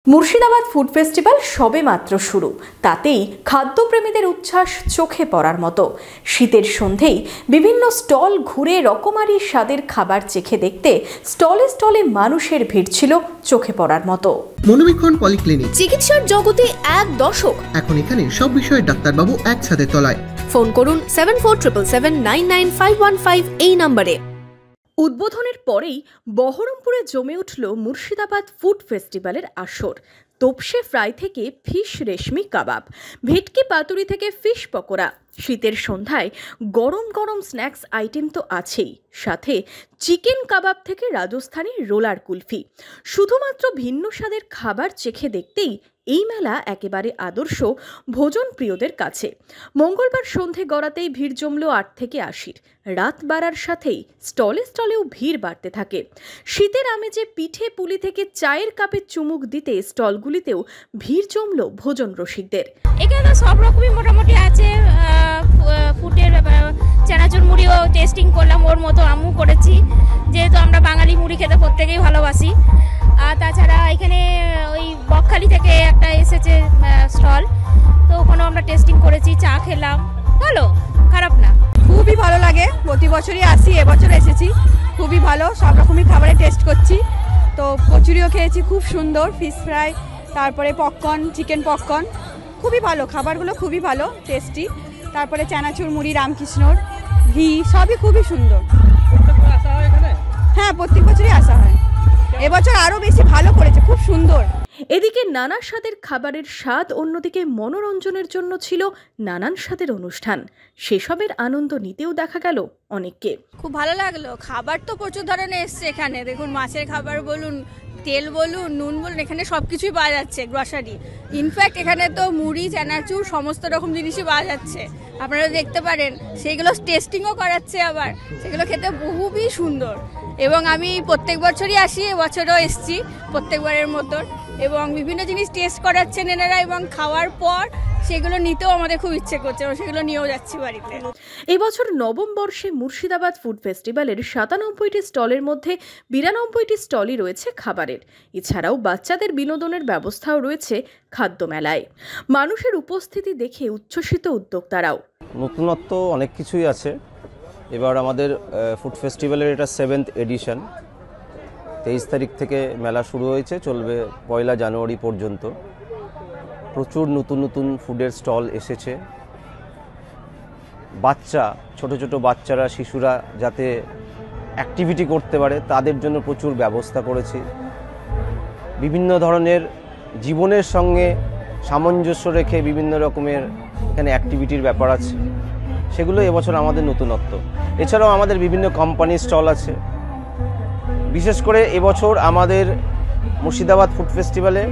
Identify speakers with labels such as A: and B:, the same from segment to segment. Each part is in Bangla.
A: মুর্শিদাবাদ ফুড ফেস্টিভ্যাল সবে মাত্র শুরু, তাতেই খাদ্যপ্রেমীদের উচ্ছ্বাস চোখে পড়ার মতো। শীতের সন্ধেই বিভিন্ন স্টল ঘুরে রকমারি স্বাদের খাবার চেখে দেখতে স্টলে স্টলে মানুষের ভিড় ছিল চোখে পড়ার মতো।
B: মনোবীক্ষণ পলিক্লিনিক,
C: চিকিৎসার জগতে এক দশক।
B: এখন এখানে সব বিষয়ে ডাক্তারবাবু একসাথে তলায়।
C: ফোন করুন 7477799515 এই নম্বরে।
A: উদ্বোধনের পরেই বহরমপুরে জমে উঠল মুর্শিদাবাদ ফুড ফেস্টিভ্যালের আসর। তোপসে ফ্রাই থেকে ফিশ রেশমি কাবাব, ভেটকি পাতুরি থেকে ফিশ পকোড়া, শীতের সন্ধ্যায় গরম গরম স্ন্যাক্স আইটেম তো আছেই, সাথে চিকেন কাবাব থেকে রাজস্থানী রোলার কুলফি। শুধুমাত্র ভিন্ন স্বাদের খাবার চেখে দেখতেই এই মেলা একেবারে আদর্শ ভোজন প্রিয়দের কাছে। মঙ্গলবার সন্ধে গড়াতেই ভিড় জমল ৮ থেকে ৮০। রাত বাড়ার সাথেই স্টলে স্টলেও ভিড় বাড়তে থাকে। শীতের আমেজে পিঠে পুলি থেকে চায়ের কাপে চুমুক দিতে স্টলগুলিতেও ভিড় জমল ভোজন রসিকদের।
D: এখানে তো সব রকমই মোটামুটি আছে। ফুটের চানাচুর মুড়িও টেস্টিং করলাম, ওর মতো আমিও করেছি, যেহেতু আমরা বাঙালি মুড়ি খেতে প্রত্যেকেই ভালোবাসি। আর তাছাড়া এখানে ওই বকখালি থেকে একটা এসেছে স্টল, তো ওখানেও আমরা টেস্টিং করেছি, চা খেলাম, ভালো, খারাপ না।
E: খুবই ভালো লাগে, প্রতি বছরই আসি, এবছর এসেছি, খুবই ভালো, সব রকমই খাবারে টেস্ট করছি। তো কচুরিও খেয়েছি, খুব সুন্দর, ফিশ ফ্রাই, তারপরে পপকর্ন, চিকেন পপকর্ন, খুবই ভালো খাবারগুলো, খুবই ভালো টেস্টি। তারপরে চানাচুর মুড়ি, রামকৃষ্ণর ঘি, সবই খুবই সুন্দর। হ্যাঁ, প্রত্যেক বছরই আসা হয়, এবছর আরও বেশি ভালো করেছে, খুব সুন্দর।
A: এদিকে নানা স্বাদের খাবারের স্বাদ, অন্যদিকে মনোরঞ্জনের জন্য ছিল নানান স্বাদের অনুষ্ঠান। সেসবের আনন্দ নিতেও দেখা গেল অনেককে।
D: খুব ভালো লাগলো। খাবার তো প্রচুর ধরনের এসছে এখানে, দেখুন মাছের খাবার বলুন, তেল বলুন, নুন বলুন, এখানে সব কিছুই পাওয়া যাচ্ছে, গ্রসারি। ইনফ্যাক্ট এখানে তো মুড়ি, চানাচুর, সমস্ত রকম জিনিসই পাওয়া যাচ্ছে, আপনারা দেখতে পারেন। সেইগুলো টেস্টিংও করাচ্ছে, আবার সেগুলো খেতে খুবই সুন্দর। এবং আমি প্রত্যেক বছরই আসি, এবছরও এসছি প্রত্যেকবারের মতন, এবং বিভিন্ন জিনিস টেস্ট করাচ্ছেন এনারা, এবং খাওয়ার পর সেগুলো নিতেও আমাদের খুব ইচ্ছে করছে, এবং সেগুলো নিয়েও যাচ্ছি বাড়িতে।
A: এবছর নবম বর্ষে মুর্শিদাবাদ ফুড ফেস্টিভ্যালের ৯৭টি স্টলের মধ্যে ৯২টি স্টলই রয়েছে খাবারের। এছাড়াও বাচ্চাদের বিনোদনের ব্যবস্থাও রয়েছে খাদ্য মেলায়। মানুষের উপস্থিতি দেখে উচ্ছ্বসিত উদ্যোক্তারাও।
F: নতুনত্ব অনেক কিছুই আছে। এবার আমাদের ফুড ফেস্টিভ্যালের এটা 7th এডিশন। 23 তারিখ থেকে মেলা শুরু হয়েছে, চলবে 1 জানুয়ারি পর্যন্ত। প্রচুর নতুন নতুন ফুডের স্টল এসেছে। ছোট ছোট বাচ্চারা, শিশুরা যাতে অ্যাক্টিভিটি করতে পারে তাদের জন্য প্রচুর ব্যবস্থা করেছি। বিভিন্ন ধরনের জীবনের সঙ্গে সামঞ্জস্য রেখে বিভিন্ন রকমের এখানে অ্যাক্টিভিটির ব্যাপার আছে, সেগুলো এবছর আমাদের নতুনত্ব। এছাড়াও আমাদের বিভিন্ন কোম্পানির স্টল আছে। বিশেষ করে এবছর আমাদের মুর্শিদাবাদ ফুড ফেস্টিভ্যালে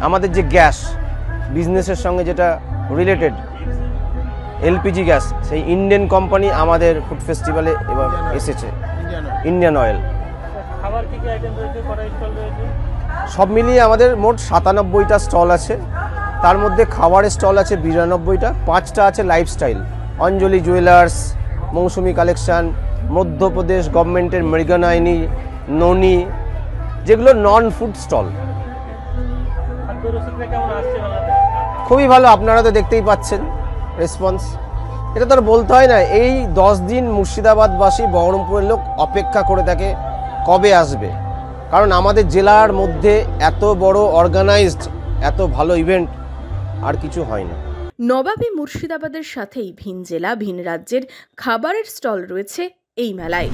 F: আমাদের যে গ্যাস বিজনেসের সঙ্গে যেটা রিলেটেড, এলপিজি গ্যাস, সেই ইন্ডিয়ান কোম্পানি আমাদের ফুড ফেস্টিভ্যালে এবার এসেছে, ইন্ডিয়ান অয়েল। সব মিলিয়ে আমাদের মোট ৯৭টা স্টল আছে। তার মধ্যে খাবারের স্টল আছে ৯২টা, 5টা আছে লাইফস্টাইল, অঞ্জলি জুয়েলার্স, মৌসুমি কালেকশন, মধ্যপ্রদেশ গভর্নমেন্টের মৃগনায়নী, ননি, যেগুলো নন ফুড স্টল। খুবই ভালো, আপনারা তো দেখতেই পাচ্ছেন রেসপন্স। এটা তো আর বলতে হয় না, এই 10 দিন মুর্শিদাবাদবাসী, বহরমপুরের লোক অপেক্ষা করে থাকে কবে আসবে। কারণ আমাদের জেলার মধ্যে এত বড় অর্গানাইজড, এত ভালো ইভেন্ট আর কিছু হয় না।
A: নবাবী মুর্শিদাবাদের সাথেই ভিন জেলা, ভিন রাজ্যের খাবারের স্টল রয়েছে এই মেলায়।